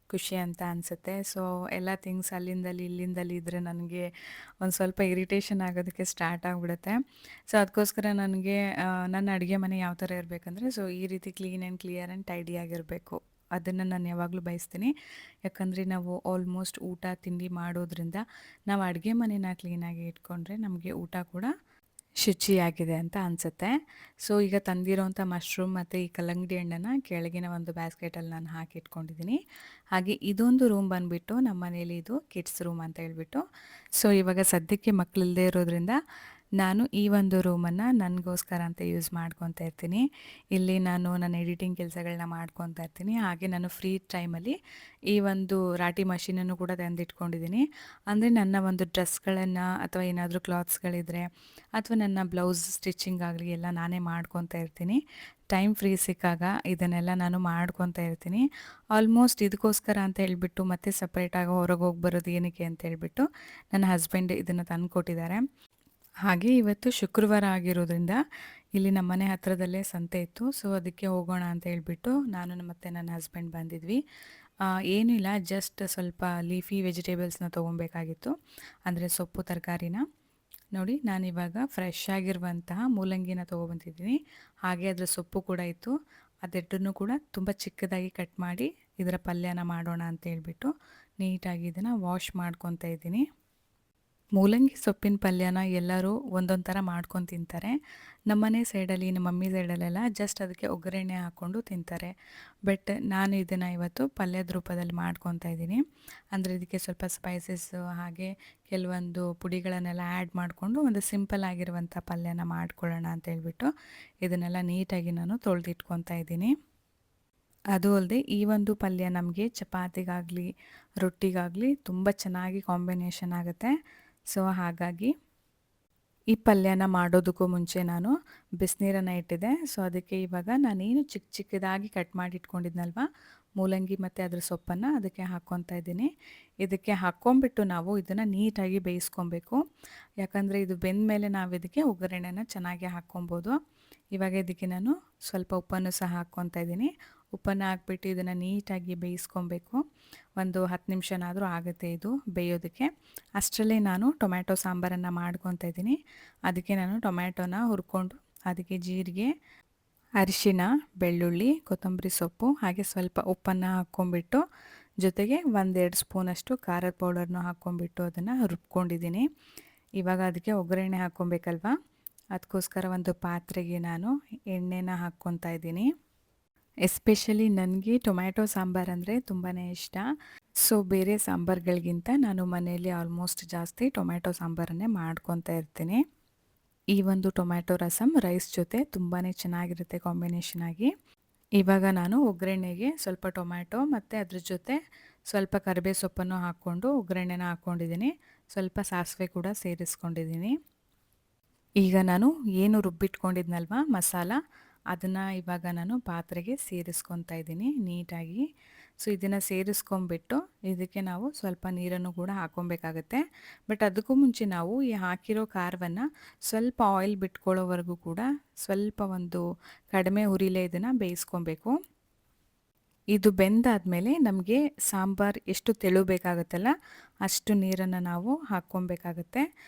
ಖುಷಿ ಅಂತ ಅನಿಸುತ್ತೆ. ಸೊ ಎಲ್ಲ ಥಿಂಗ್ಸ್ ಅಲ್ಲಿಂದಲ್ಲಿ ಇಲ್ಲಿಂದಲ್ಲಿ ಇದ್ದರೆ ನನಗೆ ಒಂದು ಸ್ವಲ್ಪ ಇರಿಟೇಷನ್ ಆಗೋದಕ್ಕೆ ಸ್ಟಾರ್ಟ್ ಆಗಿಬಿಡುತ್ತೆ. ಸೊ ಅದಕ್ಕೋಸ್ಕರ ನನಗೆ ನನ್ನ ಅಡುಗೆ ಮನೆ ಯಾವ ಥರ ಇರಬೇಕಂದ್ರೆ ಸೊ ಈ ರೀತಿ clean and clear and tidy ಆಗಿರಬೇಕು. ಅದನ್ನು ನಾನು ಯಾವಾಗಲೂ ಬಯಸ್ತೀನಿ. ಯಾಕಂದರೆ ನಾವು ಆಲ್ಮೋಸ್ಟ್ ಊಟ ತಿಂಡಿ ಮಾಡೋದ್ರಿಂದ ನಾವು ಅಡುಗೆ ಮನೆನ ಕ್ಲೀನಾಗಿ ಇಟ್ಕೊಂಡ್ರೆ ನಮಗೆ ಊಟ ಕೂಡ ಶುಚಿಯಾಗಿದೆ ಅಂತ ಅನಿಸುತ್ತೆ. ಸೊ ಈಗ ತಂದಿರೋಂಥ ಮಶ್ರೂಮ್ ಮತ್ತು ಈ ಕಲ್ಲಂಗಡಿ ಹಣ್ಣನ್ನು ಕೆಳಗಿನ ಒಂದು ಬ್ಯಾಸ್ಕೆಟಲ್ಲಿ ನಾನು ಹಾಕಿಟ್ಕೊಂಡಿದ್ದೀನಿ. ಹಾಗೆ ಇದೊಂದು ರೂಮ್ ಬಂದುಬಿಟ್ಟು ನಮ್ಮ ಮನೇಲಿ ಇದು ಕಿಡ್ಸ್ ರೂಮ್ ಅಂತ ಹೇಳ್ಬಿಟ್ಟು. ಸೊ ಇವಾಗ ಸದ್ಯಕ್ಕೆ ಮಕ್ಕಳಿಲ್ಲದೆ ಇರೋದ್ರಿಂದ ನಾನು ಈ ಒಂದು ರೂಮನ್ನು ನನಗೋಸ್ಕರ ಅಂತ ಯೂಸ್ ಮಾಡ್ಕೊತಾ ಇರ್ತೀನಿ. ಇಲ್ಲಿ ನಾನು ನನ್ನ ಎಡಿಟಿಂಗ್ ಕೆಲಸಗಳನ್ನ ಮಾಡ್ಕೊತಾ ಇರ್ತೀನಿ. ಹಾಗೆ ನಾನು ಫ್ರೀ ಟೈಮಲ್ಲಿ ಈ ಒಂದು ರಾಟಿ ಮಷೀನನ್ನು ಕೂಡ ತಂದಿಟ್ಕೊಂಡಿದ್ದೀನಿ. ಅಂದರೆ ನನ್ನ ಒಂದು ಡ್ರೆಸ್ಗಳನ್ನು ಅಥವಾ ಏನಾದರೂ ಕ್ಲಾತ್ಸ್ಗಳಿದ್ರೆ ಅಥವಾ ನನ್ನ ಬ್ಲೌಸ್ ಸ್ಟಿಚಿಂಗ್ ಆಗಲಿ ಎಲ್ಲ ನಾನೇ ಮಾಡ್ಕೊತಾ ಇರ್ತೀನಿ. ಟೈಮ್ ಫ್ರೀ ಸಿಕ್ಕಾಗ ಇದನ್ನೆಲ್ಲ ನಾನು ಮಾಡ್ಕೊತಾ ಇರ್ತೀನಿ. ಆಲ್ಮೋಸ್ಟ್ ಇದಕ್ಕೋಸ್ಕರ ಅಂತ ಹೇಳ್ಬಿಟ್ಟು ಮತ್ತೆ ಸಪ್ರೇಟಾಗಿ ಹೊರಗೆ ಹೋಗಿ ಬರೋದು ಏನಕ್ಕೆ ಅಂತ ಹೇಳ್ಬಿಟ್ಟು ನನ್ನ ಹಸ್ಬೆಂಡ್ ಇದನ್ನು ತಂದುಕೊಟ್ಟಿದ್ದಾರೆ. ಹಾಗೆ ಇವತ್ತು ಶುಕ್ರವಾರ ಆಗಿರೋದ್ರಿಂದ ಇಲ್ಲಿ ನಮ್ಮ ಮನೆ ಹತ್ತಿರದಲ್ಲೇ ಸಂತೆ ಇತ್ತು. ಸೊ ಅದಕ್ಕೆ ಹೋಗೋಣ ಅಂತ ಹೇಳ್ಬಿಟ್ಟು ನಾನು ಮತ್ತು ನನ್ನ ಹಸ್ಬೆಂಡ್ ಬಂದಿದ್ವಿ. ಏನೂ ಇಲ್ಲ, ಜಸ್ಟ್ ಸ್ವಲ್ಪ ಲೀಫಿ ವೆಜಿಟೇಬಲ್ಸ್ನ ತೊಗೊಬೇಕಾಗಿತ್ತು, ಅಂದರೆ ಸೊಪ್ಪು ತರಕಾರಿನ. ನೋಡಿ ನಾನಿವಾಗ ಫ್ರೆಶ್ ಆಗಿರುವಂತಹ ಮೂಲಂಗಿನ ತೊಗೊಬಂದಿದ್ದೀನಿ. ಹಾಗೆ ಅದರ ಸೊಪ್ಪು ಕೂಡ ಇತ್ತು. ಅದೆರಡನ್ನೂ ಕೂಡ ತುಂಬ ಚಿಕ್ಕದಾಗಿ ಕಟ್ ಮಾಡಿ ಇದರ ಪಲ್ಯನ ಮಾಡೋಣ ಅಂತ ಹೇಳ್ಬಿಟ್ಟು ನೀಟಾಗಿ ಇದನ್ನು ವಾಶ್ ಮಾಡ್ಕೊತಾ ಇದ್ದೀನಿ. ಮೂಲಂಗಿ ಸೊಪ್ಪಿನ ಪಲ್ಯನ ಎಲ್ಲರೂ ಒಂದೊಂದು ಥರ ಮಾಡ್ಕೊಂಡು ತಿಂತಾರೆ. ನಮ್ಮನೆ ಸೈಡಲ್ಲಿ, ನಮ್ಮ ಮಮ್ಮಿ ಸೈಡಲ್ಲೆಲ್ಲ ಜಸ್ಟ್ ಅದಕ್ಕೆ ಒಗ್ಗರಣೆ ಹಾಕ್ಕೊಂಡು ತಿಂತಾರೆ. ಬಟ್ ನಾನು ಇದನ್ನು ಇವತ್ತು ಪಲ್ಯದ ರೂಪದಲ್ಲಿ ಮಾಡ್ಕೊತಾ ಇದ್ದೀನಿ. ಅಂದರೆ ಇದಕ್ಕೆ ಸ್ವಲ್ಪ ಸ್ಪೈಸಸ್ಸು ಹಾಗೆ ಕೆಲವೊಂದು ಪುಡಿಗಳನ್ನೆಲ್ಲ ಆ್ಯಡ್ ಮಾಡಿಕೊಂಡು ಒಂದು ಸಿಂಪಲ್ ಆಗಿರುವಂಥ ಪಲ್ಯನ ಮಾಡ್ಕೊಳ್ಳೋಣ ಅಂತ ಹೇಳ್ಬಿಟ್ಟು ಇದನ್ನೆಲ್ಲ ನೀಟಾಗಿ ನಾನು ತೊಳೆದಿಟ್ಕೊತಾ ಇದ್ದೀನಿ. ಅದು ಅಲ್ಲದೆ ಈ ಒಂದು ಪಲ್ಯ ನಮಗೆ ಚಪಾತಿಗಾಗಲಿ ರೊಟ್ಟಿಗಾಗಲಿ ತುಂಬ ಚೆನ್ನಾಗಿ ಕಾಂಬಿನೇಷನ್ ಆಗುತ್ತೆ. ಸೊ ಹಾಗಾಗಿ ಈ ಪಲ್ಯನ ಮಾಡೋದಕ್ಕೂ ಮುಂಚೆ ನಾನು ಬಿಸಿನೀರನ್ನು ಇಟ್ಟಿದ್ದೆ. ಸೊ ಅದಕ್ಕೆ ಇವಾಗ ನಾನೇನು ಚಿಕ್ಕ ಚಿಕ್ಕದಾಗಿ ಕಟ್ ಮಾಡಿ ಇಟ್ಕೊಂಡಿದ್ನಲ್ವ ಮೂಲಂಗಿ ಮತ್ತು ಅದ್ರ ಸೊಪ್ಪನ್ನು ಅದಕ್ಕೆ ಹಾಕ್ಕೊತಾ ಇದ್ದೀನಿ. ಇದಕ್ಕೆ ಹಾಕ್ಕೊಂಬಿಟ್ಟು ನಾವು ಇದನ್ನು ನೀಟಾಗಿ ಬೇಯಿಸ್ಕೊಬೇಕು. ಯಾಕಂದರೆ ಇದು ಬೆಂದ ಮೇಲೆ ನಾವು ಇದಕ್ಕೆ ಒಗ್ಗರಣೆನ ಚೆನ್ನಾಗಿ ಹಾಕ್ಕೊಬೋದು. ಇವಾಗ ಇದಕ್ಕೆ ನಾನು ಸ್ವಲ್ಪ ಉಪ್ಪನ್ನು ಸಹ ಹಾಕ್ಕೊತಾ ಇದ್ದೀನಿ. ಉಪ್ಪನ್ನು ಹಾಕ್ಬಿಟ್ಟು ಇದನ್ನು ನೀಟಾಗಿ ಬೇಯಿಸ್ಕೊಬೇಕು. ಒಂದು 10 ನಿಮಿಷನಾದರೂ ಆಗುತ್ತೆ ಇದು ಬೇಯೋದಕ್ಕೆ. ಅಷ್ಟರಲ್ಲೇ ನಾನು ಟೊಮ್ಯಾಟೊ ಸಾಂಬಾರನ್ನು ಮಾಡ್ಕೊತಾ ಇದ್ದೀನಿ. ಅದಕ್ಕೆ ನಾನು ಟೊಮ್ಯಾಟೊನ ಹುರ್ಕೊಂಡು ಅದಕ್ಕೆ ಜೀರಿಗೆ, ಅರಿಶಿನ, ಬೆಳ್ಳುಳ್ಳಿ, ಕೊತ್ತಂಬರಿ ಸೊಪ್ಪು ಹಾಗೆ ಸ್ವಲ್ಪ ಉಪ್ಪನ್ನು ಹಾಕ್ಕೊಂಬಿಟ್ಟು ಜೊತೆಗೆ 1-2 ಸ್ಪೂನಷ್ಟು ಖಾರದ ಪೌಡರ್ನ ಹಾಕ್ಕೊಂಬಿಟ್ಟು ಅದನ್ನು ರುಬ್ಕೊಂಡಿದ್ದೀನಿ. ಇವಾಗ ಅದಕ್ಕೆ ಒಗ್ಗರಣೆ ಹಾಕ್ಕೊಬೇಕಲ್ವ, ಅದಕ್ಕೋಸ್ಕರ ಒಂದು ಪಾತ್ರೆಗೆ ನಾನು ಎಣ್ಣೆನ ಹಾಕ್ಕೊತಾ ಇದ್ದೀನಿ. ಎಸ್ಪೆಷಲಿ ನನಗೆ ಟೊಮ್ಯಾಟೊ ಸಾಂಬಾರು ಅಂದರೆ ತುಂಬಾ ಇಷ್ಟ. ಸೊ ಬೇರೆ ಸಾಂಬಾರುಗಳಿಗಿಂತ ನಾನು ಮನೆಯಲ್ಲಿ ಆಲ್ಮೋಸ್ಟ್ ಜಾಸ್ತಿ ಟೊಮ್ಯಾಟೊ ಸಾಂಬಾರನ್ನೇ ಮಾಡ್ಕೊತಾ ಇರ್ತೀನಿ. ಈ ಒಂದು ಟೊಮ್ಯಾಟೊ ರಸಮ್ ರೈಸ್ ಜೊತೆ ತುಂಬಾ ಚೆನ್ನಾಗಿರುತ್ತೆ ಕಾಂಬಿನೇಷನ್ ಆಗಿ. ಇವಾಗ ನಾನು ಒಗ್ಗರಣೆಗೆ ಸ್ವಲ್ಪ ಟೊಮ್ಯಾಟೊ ಮತ್ತು ಅದ್ರ ಜೊತೆ ಸ್ವಲ್ಪ ಕರಿಬೇವು ಸೊಪ್ಪನ್ನು ಹಾಕ್ಕೊಂಡು ಒಗ್ಗರಣೆನ ಹಾಕ್ಕೊಂಡಿದ್ದೀನಿ. ಸ್ವಲ್ಪ ಸಾಸಿವೆ ಕೂಡ ಸೇರಿಸ್ಕೊಂಡಿದ್ದೀನಿ. ಈಗ ನಾನು ಏನು ರುಬ್ಬಿಟ್ಕೊಂಡಿದ್ನಲ್ವ ಮಸಾಲ, ಅದನ್ನು ಇವಾಗ ನಾನು ಪಾತ್ರೆಗೆ ಸೇರಿಸ್ಕೊತಾ ಇದ್ದೀನಿ ನೀಟಾಗಿ. ಸೊ ಇದನ್ನು ಸೇರಿಸ್ಕೊಂಬಿಟ್ಟು ಇದಕ್ಕೆ ನಾವು ಸ್ವಲ್ಪ ನೀರನ್ನು ಕೂಡ ಹಾಕ್ಕೊಬೇಕಾಗತ್ತೆ. ಬಟ್ ಅದಕ್ಕೂ ಮುಂಚೆ ನಾವು ಈ ಹಾಕಿರೋ ಖಾರವನ್ನು ಸ್ವಲ್ಪ ಆಯಿಲ್ ಬಿಟ್ಕೊಳ್ಳೋವರೆಗೂ ಕೂಡ ಸ್ವಲ್ಪ ಒಂದು ಕಡಿಮೆ ಉರಿಲೇ ಇದನ್ನು ಬೇಯಿಸ್ಕೊಬೇಕು. ಇದು ಬೆಂದಾದಮೇಲೆ ನಮಗೆ ಸಾಂಬಾರು ಎಷ್ಟು ತೆಳು ಬೇಕಾಗುತ್ತಲ್ಲ ಅಷ್ಟು ನೀರನ್ನು ನಾವು ಹಾಕ್ಕೊಬೇಕಾಗತ್ತೆ.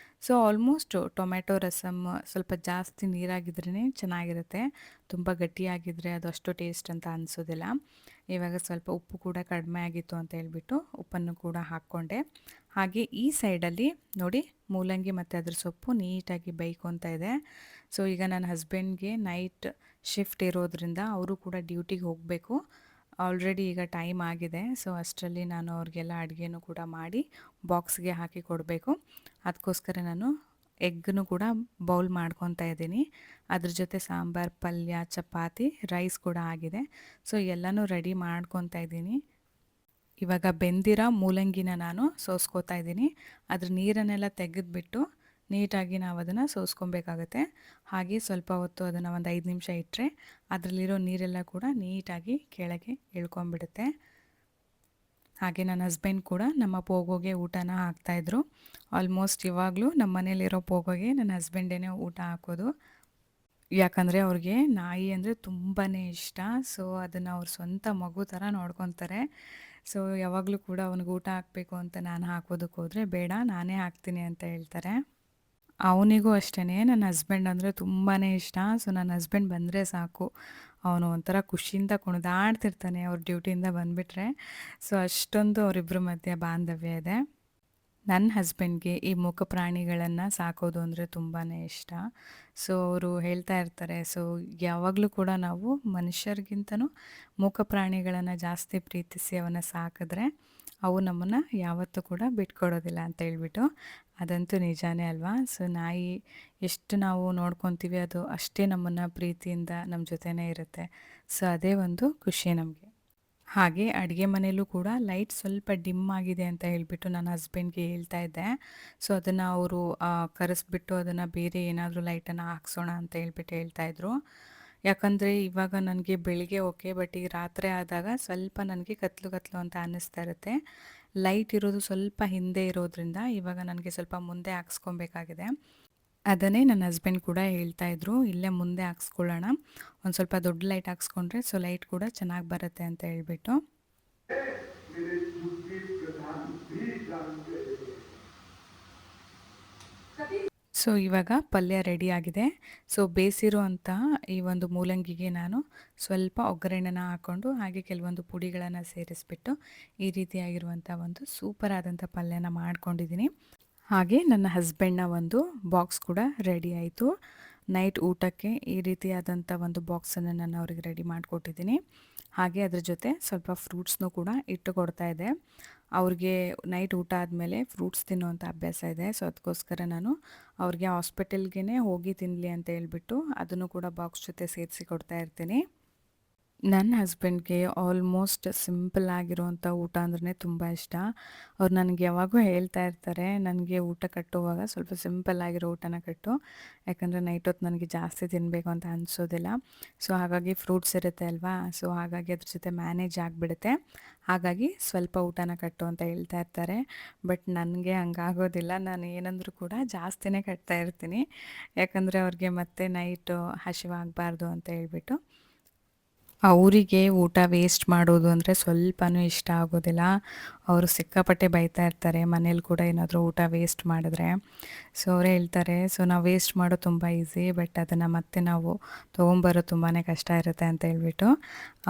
ಸೊ ಆಲ್ಮೋಸ್ಟ್ ಟೊಮ್ಯಾಟೊ ರಸಮ್ ಸ್ವಲ್ಪ ಜಾಸ್ತಿ ನೀರಾಗಿದ್ರೇ ಚೆನ್ನಾಗಿರುತ್ತೆ. ತುಂಬ ಗಟ್ಟಿಯಾಗಿದ್ದರೆ ಅದು ಅಷ್ಟು ಟೇಸ್ಟ್ ಅಂತ ಅನಿಸೋದಿಲ್ಲ. ಇವಾಗ ಸ್ವಲ್ಪ ಉಪ್ಪು ಕೂಡ ಕಡಿಮೆ ಆಗಿತ್ತು ಅಂತ ಹೇಳ್ಬಿಟ್ಟು ಉಪ್ಪನ್ನು ಕೂಡ ಹಾಕ್ಕೊಂಡೆ. ಹಾಗೆ ಈ ಸೈಡಲ್ಲಿ ನೋಡಿ ಮೂಲಂಗಿ ಮತ್ತು ಅದ್ರ ಸೊಪ್ಪು ನೀಟಾಗಿ ಬೇಯ್ಕೊತಾ ಇದೆ. ಸೊ ಈಗ ನನ್ನ ಹಸ್ಬೆಂಡ್ಗೆ ನೈಟ್ ಶಿಫ್ಟ್ ಇರೋದ್ರಿಂದ ಅವರು ಕೂಡ ಡ್ಯೂಟಿಗೆ ಹೋಗಬೇಕು. ಆಲ್ರೆಡಿ ಈಗ ಟೈಮ್ ಆಗಿದೆ. ಸೊ ಅಷ್ಟರಲ್ಲಿ ನಾನು ಅವ್ರಿಗೆಲ್ಲ ಅಡುಗೆನೂ ಕೂಡ ಮಾಡಿ ಬಾಕ್ಸ್ಗೆ ಹಾಕಿ ಕೊಡಬೇಕು. ಅದಕ್ಕೋಸ್ಕರ ನಾನು ಎಗ್ಗನ್ನು ಕೂಡ ಬೌಲ್ ಮಾಡ್ಕೊತಾ ಇದ್ದೀನಿ. ಅದ್ರ ಜೊತೆ ಸಾಂಬಾರು, ಪಲ್ಯ, ಚಪಾತಿ, ರೈಸ್ ಕೂಡ ಆಗಿದೆ. ಸೊ ಎಲ್ಲನೂ ರೆಡಿ ಮಾಡ್ಕೊತಾ ಇದ್ದೀನಿ. ಇವಾಗ ಬೆಂದಿರೋ ಮೂಲಂಗಿನ ನಾನು ಸೋಸ್ಕೋತಾ ಇದ್ದೀನಿ. ಅದ್ರ ನೀರನ್ನೆಲ್ಲ ತೆಗೆದುಬಿಟ್ಟು ನೀಟಾಗಿ ನಾವು ಅದನ್ನು ಸೋಸ್ಕೊಬೇಕಾಗತ್ತೆ. ಹಾಗೆ ಸ್ವಲ್ಪ ಹೊತ್ತು ಅದನ್ನು ಒಂದು 5 ನಿಮಿಷ ಇಟ್ಟರೆ ಅದರಲ್ಲಿರೋ ನೀರೆಲ್ಲ ಕೂಡ ನೀಟಾಗಿ ಕೆಳಗೆ ಇಳ್ಕೊಂಬಿಡುತ್ತೆ. ಹಾಗೆ ನನ್ನ ಹಸ್ಬೆಂಡ್ ಕೂಡ ನಮ್ಮ ಪೋಗೋಗೆ ಊಟನ ಹಾಕ್ತಾಯಿದ್ರು. ಆಲ್ಮೋಸ್ಟ್ ಇವಾಗಲೂ ನಮ್ಮ ಮನೇಲಿರೋ ಪೋಗೋಗೆ ನನ್ನ ಹಸ್ಬೆಂಡೇ ಊಟ ಹಾಕೋದು. ಯಾಕಂದರೆ ಅವ್ರಿಗೆ ನಾಯಿ ಅಂದರೆ ತುಂಬಾ ಇಷ್ಟ. ಸೊ ಅದನ್ನು ಅವ್ರ ಸ್ವಂತ ಮಗು ಥರ ನೋಡ್ಕೊತಾರೆ. ಸೊ ಯಾವಾಗಲೂ ಕೂಡ ಅವ್ನಿಗೆ ಊಟ ಹಾಕಬೇಕು ಅಂತ ನಾನು ಹಾಕೋದಕ್ಕೆ ಹೋದರೆ ಬೇಡ ನಾನೇ ಹಾಕ್ತೀನಿ ಅಂತ ಹೇಳ್ತಾರೆ. ಅವನಿಗೂ ಅಷ್ಟೇ ನನ್ನ ಹಸ್ಬೆಂಡ್ ಅಂದರೆ ತುಂಬಾ ಇಷ್ಟ. ಸೊ ನನ್ನ ಹಸ್ಬೆಂಡ್ ಬಂದರೆ ಸಾಕು ಅವನು ಒಂಥರ ಖುಷಿಯಿಂದ ಕುಣಿದಾಡ್ತಿರ್ತಾನೆ ಅವ್ರ ಡ್ಯೂಟಿಯಿಂದ ಬಂದುಬಿಟ್ರೆ. ಸೊ ಅಷ್ಟೊಂದು ಅವರಿಬ್ಬರ ಮಧ್ಯೆ ಬಾಂಧವ್ಯ ಇದೆ. ನನ್ನ ಹಸ್ಬೆಂಡ್ಗೆ ಈ ಮೂಕ ಪ್ರಾಣಿಗಳನ್ನು ಸಾಕೋದು ಅಂದರೆ ತುಂಬಾ ಇಷ್ಟ. ಸೊ ಅವರು ಹೇಳ್ತಾ ಇರ್ತಾರೆ, ಸೊ ಯಾವಾಗಲೂ ಕೂಡ ನಾವು ಮನುಷ್ಯರಿಗಿಂತನೂ ಮೂಕ ಪ್ರಾಣಿಗಳನ್ನು ಜಾಸ್ತಿ ಪ್ರೀತಿಸಿ ಅವನ್ನ ಸಾಕಿದ್ರೆ ಅವು ನಮ್ಮನ್ನು ಯಾವತ್ತೂ ಕೂಡ ಬಿಟ್ಕೊಡೋದಿಲ್ಲ ಅಂತ ಹೇಳ್ಬಿಟ್ಟು. ಅದಂತೂ ನಿಜಾನೇ ಅಲ್ವಾ. ಸೊ ನಾಯಿ ಎಷ್ಟು ನಾವು ನೋಡ್ಕೊತೀವಿ ಅದು ಅಷ್ಟೇ ನಮ್ಮನ್ನು ಪ್ರೀತಿಯಿಂದ ನಮ್ಮ ಜೊತೆನೇ ಇರುತ್ತೆ. ಸೊ ಅದೇ ಒಂದು ಖುಷಿ ನಮಗೆ. ಹಾಗೆ ಅಡುಗೆ ಮನೆಯಲ್ಲೂ ಕೂಡ ಲೈಟ್ ಸ್ವಲ್ಪ ಡಿಮ್ ಆಗಿದೆ ಅಂತ ಹೇಳಿಬಿಟ್ಟು ನನ್ನ ಹಸ್ಬೆಂಡ್ಗೆ ಹೇಳ್ತಾ ಇದ್ದೆ. ಸೊ ಅದನ್ನು ಅವರು ಕರೆಸ್ಬಿಟ್ಟು ಅದನ್ನು ಬೇರೆ ಏನಾದರೂ ಲೈಟನ್ನು ಹಾಕ್ಸೋಣ ಅಂತ ಹೇಳ್ಬಿಟ್ಟು ಹೇಳ್ತಾಯಿದ್ರು. ಯಾಕಂದರೆ ಇವಾಗ ನನಗೆ ಬೆಳಿಗ್ಗೆ ಓಕೆ, ಬಟ್ ಈಗ ರಾತ್ರಿ ಆದಾಗ ಸ್ವಲ್ಪ ನನಗೆ ಕತ್ಲು ಕತ್ಲು ಅಂತ ಅನ್ನಿಸ್ತಾ ಇರುತ್ತೆ. ಲೈಟ್ ಇರೋದು ಸ್ವಲ್ಪ ಹಿಂದೆ ಇರೋದ್ರಿಂದ ಇವಾಗ ನನಗೆ ಸ್ವಲ್ಪ ಮುಂದೆ ಹಾಕ್ಸ್ಕೊಬೇಕಾಗಿದೆ. ಅದನ್ನೇ ನನ್ನ ಹಸ್ಬೆಂಡ್ ಕೂಡ ಹೇಳ್ತಾಯಿದ್ರು, ಇಲ್ಲೇ ಮುಂದೆ ಹಾಕ್ಸ್ಕೊಳ್ಳೋಣ, ಒಂದು ಸ್ವಲ್ಪ ದೊಡ್ಡ ಲೈಟ್ ಹಾಕ್ಸ್ಕೊಂಡ್ರೆ ಸೊ ಲೈಟ್ ಕೂಡ ಚೆನ್ನಾಗಿ ಬರುತ್ತೆ ಅಂತ ಹೇಳ್ಬಿಟ್ಟು. ಸೊ ಇವಾಗ ಪಲ್ಯ ರೆಡಿಯಾಗಿದೆ. ಸೊ ಬೇಯಿಸಿರೋ ಅಂಥ ಈ ಒಂದು ಮೂಲಂಗಿಗೆ ನಾನು ಸ್ವಲ್ಪ ಒಗ್ಗರಣೆನ ಹಾಕ್ಕೊಂಡು ಹಾಗೆ ಕೆಲವೊಂದು ಪುಡಿಗಳನ್ನು ಸೇರಿಸ್ಬಿಟ್ಟು ಈ ರೀತಿಯಾಗಿರುವಂಥ ಒಂದು ಸೂಪರ್ ಆದಂಥ ಪಲ್ಯನ ಮಾಡ್ಕೊಂಡಿದ್ದೀನಿ. ಹಾಗೆ ನನ್ನ ಹಸ್ಬೆಂಡ್ನ ಒಂದು ಬಾಕ್ಸ್ ಕೂಡ ರೆಡಿ ಆಯಿತು. ನೈಟ್ ಊಟಕ್ಕೆ ಈ ರೀತಿಯಾದಂಥ ಒಂದು ಬಾಕ್ಸನ್ನು ನಾನು ಅವ್ರಿಗೆ ರೆಡಿ ಮಾಡಿಕೊಟ್ಟಿದ್ದೀನಿ. ಹಾಗೆ ಅದ್ರ ಜೊತೆ ಸ್ವಲ್ಪ ಫ್ರೂಟ್ಸ್ನೂ ಕೂಡ ಇಟ್ಟು ಕೊಡ್ತಾ ಇದ್ದೆ. ಅವ್ರಿಗೆ ನೈಟ್ ಊಟ ಆದಮೇಲೆ ಫ್ರೂಟ್ಸ್ ತಿನ್ನುವಂಥ ಅಭ್ಯಾಸ ಇದೆ. ಸೊ ಅದಕ್ಕೋಸ್ಕರ ನಾನು ಅವ್ರಿಗೆ ಹಾಸ್ಪಿಟಲ್ಗೆ ಹೋಗಿ ತಿನ್ನಲಿ ಅಂತ ಹೇಳ್ಬಿಟ್ಟು ಅದನ್ನು ಕೂಡ ಬಾಕ್ಸ್ ಜೊತೆ ಸೇರಿಸಿ ಕೊಡ್ತಾ ಇರ್ತೀನಿ. ನನ್ನ ಹಸ್ಬೆಂಡ್ಗೆ ಆಲ್ಮೋಸ್ಟ್ ಸಿಂಪಲ್ ಆಗಿರುವಂಥ ಊಟ ಅಂದ್ರೆ ತುಂಬ ಇಷ್ಟ. ಅವ್ರು ನನಗೆ ಯಾವಾಗೂ ಹೇಳ್ತಾ ಇರ್ತಾರೆ, ನನಗೆ ಊಟ ಕಟ್ಟುವಾಗ ಸ್ವಲ್ಪ ಸಿಂಪಲ್ ಆಗಿರೋ ಊಟನ ಕಟ್ಟು, ಯಾಕಂದರೆ ನೈಟ್ ಹೊತ್ತು ನನಗೆ ಜಾಸ್ತಿ ತಿನ್ನಬೇಕು ಅಂತ ಅನಿಸೋದಿಲ್ಲ. ಸೊ ಹಾಗಾಗಿ ಫ್ರೂಟ್ಸ್ ಇರುತ್ತೆ ಅಲ್ವಾ, ಸೊ ಹಾಗಾಗಿ ಅದ್ರ ಜೊತೆ ಮ್ಯಾನೇಜ್ ಆಗಿಬಿಡುತ್ತೆ. ಹಾಗಾಗಿ ಸ್ವಲ್ಪ ಊಟನ ಕಟ್ಟು ಅಂತ ಹೇಳ್ತಾ ಇರ್ತಾರೆ. ಬಟ್ ನನಗೆ ಹಂಗಾಗೋದಿಲ್ಲ. ನಾನು ಏನಂದರೂ ಕೂಡ ಜಾಸ್ತಿನೇ ಕಟ್ತಾ ಇರ್ತೀನಿ, ಯಾಕಂದರೆ ಅವ್ರಿಗೆ ಮತ್ತೆ ನೈಟು ಹಸಿವಾಗಬಾರ್ದು ಅಂತ ಹೇಳ್ಬಿಟ್ಟು. ಅವರಿಗೆ ಊಟ ವೇಸ್ಟ್ ಮಾಡೋದು ಅಂದರೆ ಸ್ವಲ್ಪನೂ ಇಷ್ಟ ಆಗೋದಿಲ್ಲ. ಅವರು ಸಿಕ್ಕಾಪಟ್ಟೆ ಬೈತಾ ಇರ್ತಾರೆ ಮನೇಲಿ ಕೂಡ ಏನಾದರೂ ಊಟ ವೇಸ್ಟ್ ಮಾಡಿದ್ರೆ. ಸೊ ಅವರೇ ಹೇಳ್ತಾರೆ, ಸೊ ನಾವು ವೇಸ್ಟ್ ಮಾಡೋದು ತುಂಬ ಈಸಿ, ಬಟ್ ಅದನ್ನು ಮತ್ತೆ ನಾವು ತೊಗೊಂಬರೋದು ತುಂಬಾ ಕಷ್ಟ ಇರುತ್ತೆ ಅಂತ ಹೇಳ್ಬಿಟ್ಟು.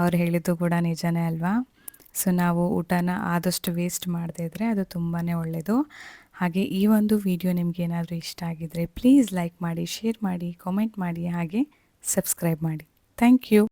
ಅವ್ರು ಹೇಳಿದ್ದು ಕೂಡ ನಿಜನೇ ಅಲ್ವಾ. ಸೊ ನಾವು ಊಟನ ಆದಷ್ಟು ವೇಸ್ಟ್ ಮಾಡದೇ ಇದ್ದರೆ ಅದು ತುಂಬಾ ಒಳ್ಳೆಯದು. ಹಾಗೆ ಈ ಒಂದು ವಿಡಿಯೋ ನಿಮಗೇನಾದರೂ ಇಷ್ಟ ಆಗಿದ್ದರೆ ಪ್ಲೀಸ್ ಲೈಕ್ ಮಾಡಿ, ಶೇರ್ ಮಾಡಿ, ಕಾಮೆಂಟ್ ಮಾಡಿ, ಹಾಗೆ ಸಬ್ಸ್ಕ್ರೈಬ್ ಮಾಡಿ. Thank you.